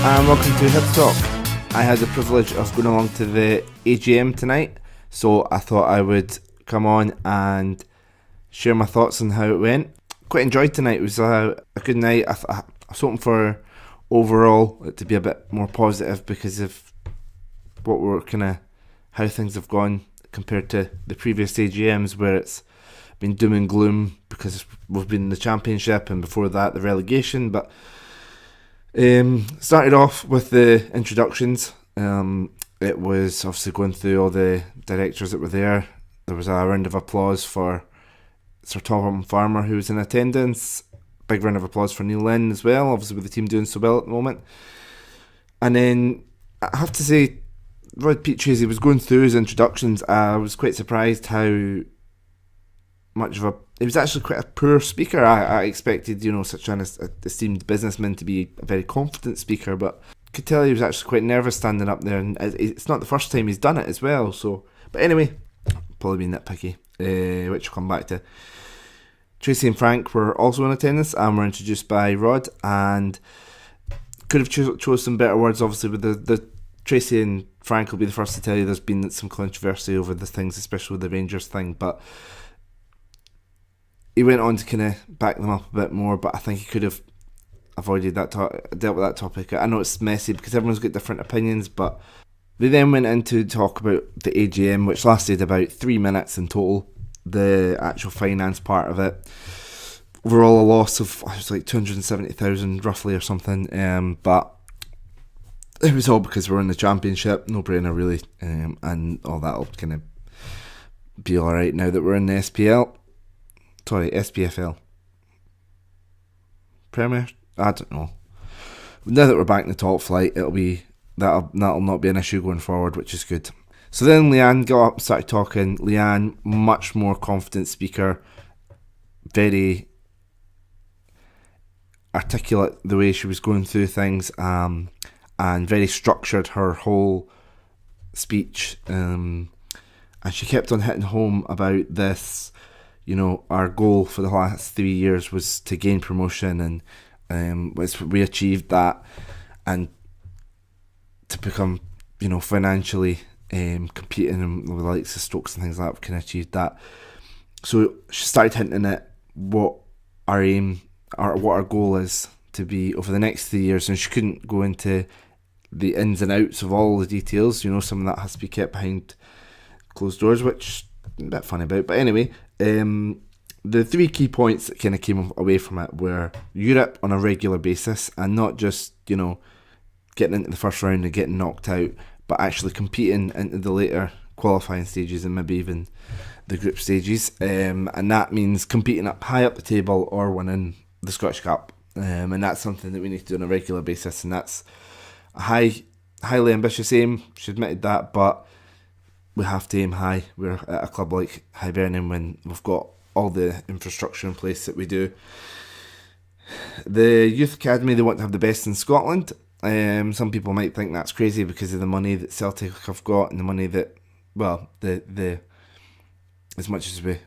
and welcome to Hibs Talk. I had the privilege of going along to the AGM tonight, so I thought I would come on and share my thoughts on how it went. Quite enjoyed tonight. It was a good night. I was hoping for overall it to be a bit more positive because of what we're how things have gone compared to the previous AGMs where it's been doom and gloom because we've been in the Championship and before that the relegation. But started off with the introductions. It was obviously going through all the directors that were there. There was a round of applause for Sir Tom Farmer, who was in attendance. Big round of applause for Neil Lennon as well, obviously with the team doing so well at the moment. And then I have to say, Rod Petrie, as he was going through his introductions, I was quite surprised how much of he was actually quite a poor speaker. I expected, such an esteemed businessman to be a very confident speaker, but I could tell he was actually quite nervous standing up there, and it's not the first time he's done it as well. So, but anyway, probably being nitpicky, which we'll come back to. Tracy and Frank were also in attendance and were introduced by Rod, and could have chose some better words. Obviously, with the Tracy and Frank will be the first to tell you there's been some controversy over the things, especially with the Rangers thing, but he went on to kind of back them up a bit more, but I think he could have avoided that, dealt with that topic. I know it's messy because everyone's got different opinions, but they then went into talk about the AGM, which lasted about 3 minutes in total, the actual finance part of it. Overall a loss of, it was like 270,000 roughly or something, but it was all because we're in the Championship, no brainer really, and all that'll kind of be alright now that we're in the SPFL. Premier? I don't know. Now that we're back in the top flight, that'll not be an issue going forward, which is good. So then Leanne got up and started talking. Leanne, much more confident speaker, very articulate the way she was going through things, and very structured her whole speech. And she kept on hitting home about this. Our goal for the last 3 years was to gain promotion, and we achieved that, and to become, financially competing with the likes of Stokes and things like that, we can achieve that. So she started hinting at what our aim, or what our goal is to be over the next 3 years, and she couldn't go into the ins and outs of all the details. Some of that has to be kept behind closed doors, which I'm a bit funny about. But anyway, the 3 key points that kind of came away from it were Europe on a regular basis, and not just, getting into the first round and getting knocked out, but actually competing into the later qualifying stages and maybe even the group stages. And that means competing up high up the table or winning the Scottish Cup. And that's something that we need to do on a regular basis, and that's a highly ambitious aim. She admitted that, but we have to aim high. We're at a club like Hibernian when we've got all the infrastructure in place that we do. The youth academy, they want to have the best in Scotland. Some people might think that's crazy because of the money that Celtic have got and the money that, the as much as we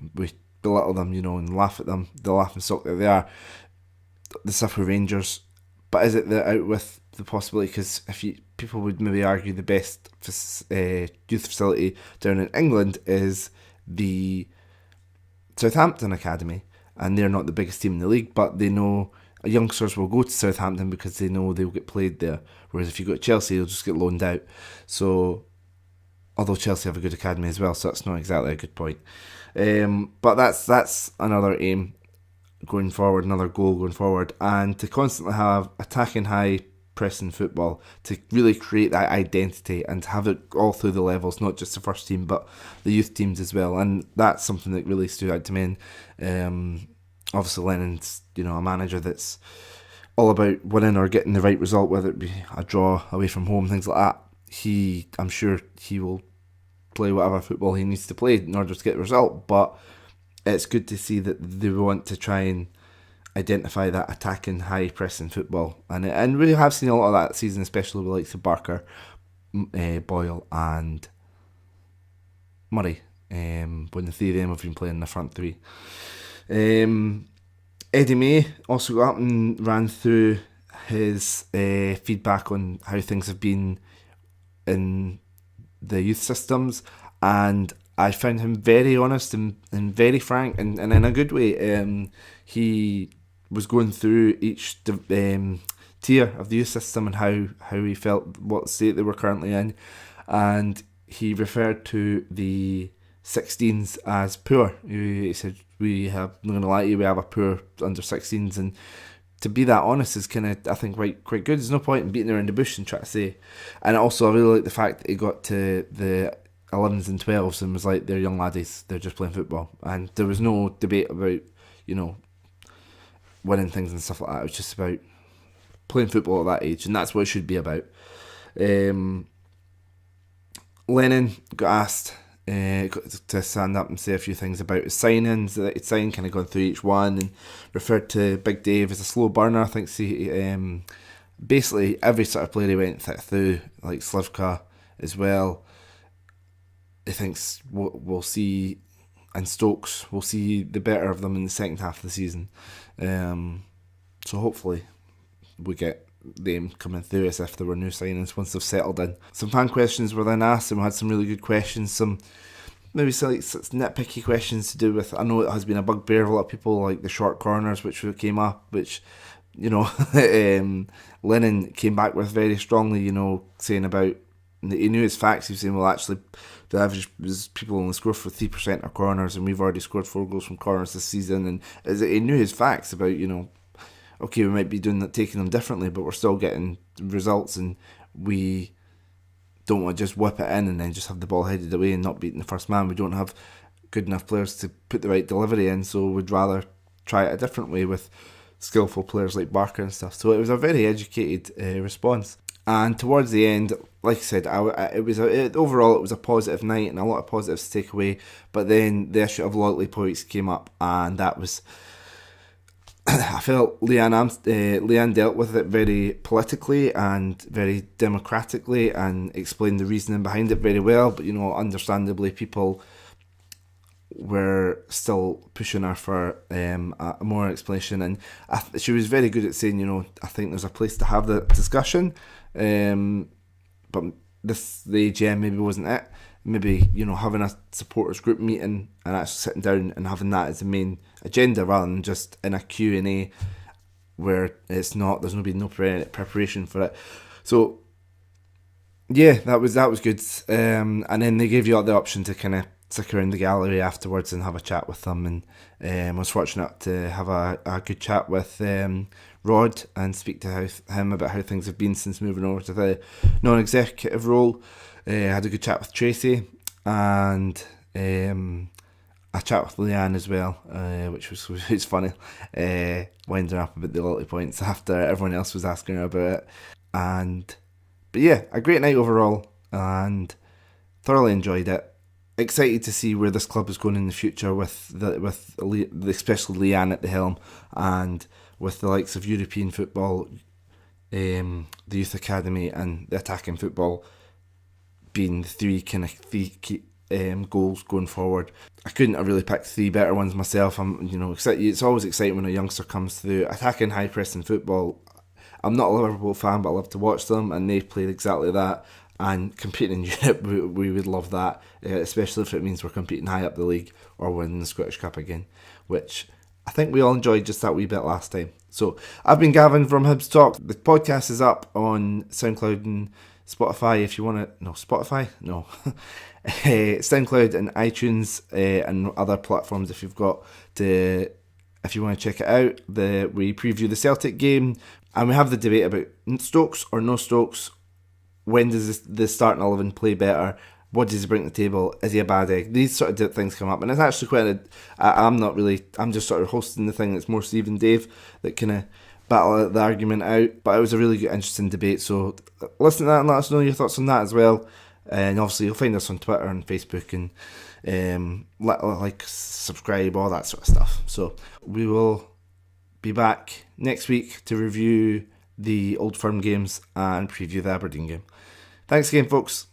belittle them, and laugh at them, the laughing stock that they are, the stuff with Rangers. But is it out with the possibility? Because people would maybe argue the best youth facility down in England is the Southampton Academy, and they're not the biggest team in the league, but they know youngsters will go to Southampton because they know they'll get played there, whereas if you go to Chelsea, they'll just get loaned out. So, although Chelsea have a good academy as well, so that's not exactly a good point. But that's another aim going forward, another goal going forward, and to constantly have attacking high pressing football, to really create that identity and to have it all through the levels, not just the first team but the youth teams as well. And that's something that really stood out to me. And obviously Lennon's a manager that's all about winning or getting the right result, whether it be a draw away from home, things like that. I'm sure he will play whatever football he needs to play in order to get the result, but it's good to see that they want to try and identify that attacking, high pressing football, and we have seen a lot of that season, especially with likes of Barker, Boyle, and Murray. When the three of them have been playing in the front three. Eddie May also got up and ran through his feedback on how things have been in the youth systems, and I found him very honest and very frank, and in a good way. He was going through each tier of the youth system and how he felt what state they were currently in, and he referred to the 16s as poor. He said, we have, I'm not going to lie to you, we have a poor under 16s, and to be that honest is kind of, I think, quite good. There's no point in beating around the bush and trying to say. And also, I really like the fact that he got to the 11s and 12s and was like, they're young laddies, they're just playing football. And there was no debate about, winning things and stuff like that. It was just about playing football at that age, and that's what it should be about. Lennon got asked to stand up and say a few things about his signings that he'd signed, kind of gone through each one, and referred to Big Dave as a slow burner. I think basically every sort of player he went through, like Slivka as well, he thinks we'll see, and Stokes, we'll see the better of them in the second half of the season. So hopefully we get them coming through as if there were new signings once they've settled in. Some fan questions were then asked, and we had some really good questions. Some maybe some nitpicky questions to do with, I know it has been a bugbear of a lot of people, like the short corners which came up, which Lennon came back with very strongly, saying about, he knew his facts. He was saying, well, actually the average was people only score for 3% of corners, and we've already scored 4 goals from corners this season. And he knew his facts about, okay, we might be doing that, taking them differently, but we're still getting results, and we don't want to just whip it in and then just have the ball headed away and not beating the first man. We don't have good enough players to put the right delivery in, so we'd rather try it a different way with skillful players like Barker and stuff. So it was a very educated response. And towards the end, like I said, overall it was a positive night and a lot of positives to take away. But then the issue of loyalty points came up, and that was, I felt Leanne dealt with it very politically and very democratically and explained the reasoning behind it very well. But understandably, people were still pushing her for a more explanation, and she was very good at saying, I think there's a place to have the discussion, but the AGM maybe wasn't it. Maybe having a supporters group meeting and actually sitting down and having that as the main agenda rather than just in a Q&A where there's no preparation for it. So yeah, that was good. And then they gave you the option to kind of stick around the gallery afterwards and have a chat with them, and I was fortunate to have a good chat with Rod and speak to him about how things have been since moving over to the non-executive role. I had a good chat with Tracy, and a chat with Leanne as well, which was funny, winding up about the loyalty points after everyone else was asking her about it. But yeah, a great night overall, and thoroughly enjoyed it. Excited to see where this club is going in the future with especially Leanne at the helm, and with the likes of European football, the youth academy, and the attacking football being the three key goals going forward. I couldn't have really picked 3 better ones myself. I'm excited. It's always exciting when a youngster comes through attacking, high pressing football. I'm not a Liverpool fan, but I love to watch them, and they played exactly that. And competing in Europe, we would love that, especially if it means we're competing high up the league or winning the Scottish Cup again, which I think we all enjoyed just that wee bit last time. So I've been Gavin from Hibs Talk. The podcast is up on SoundCloud and Spotify if you want to. No, Spotify? No. SoundCloud and iTunes and other platforms if you want to check it out. We preview the Celtic game, and we have the debate about Stokes or no Stokes. When does the starting 11 play better? What does he bring to the table? Is he a bad egg? These sort of things come up, and it's actually quite I'm just sort of hosting the thing. It's more Steve and Dave that kind of battle the argument out, but it was a really good, interesting debate. So listen to that and let us know your thoughts on that as well. And obviously you'll find us on Twitter and Facebook, and like, subscribe, all that sort of stuff. So we will be back next week to review the Old Firm games and preview the Aberdeen game. Thanks again, folks.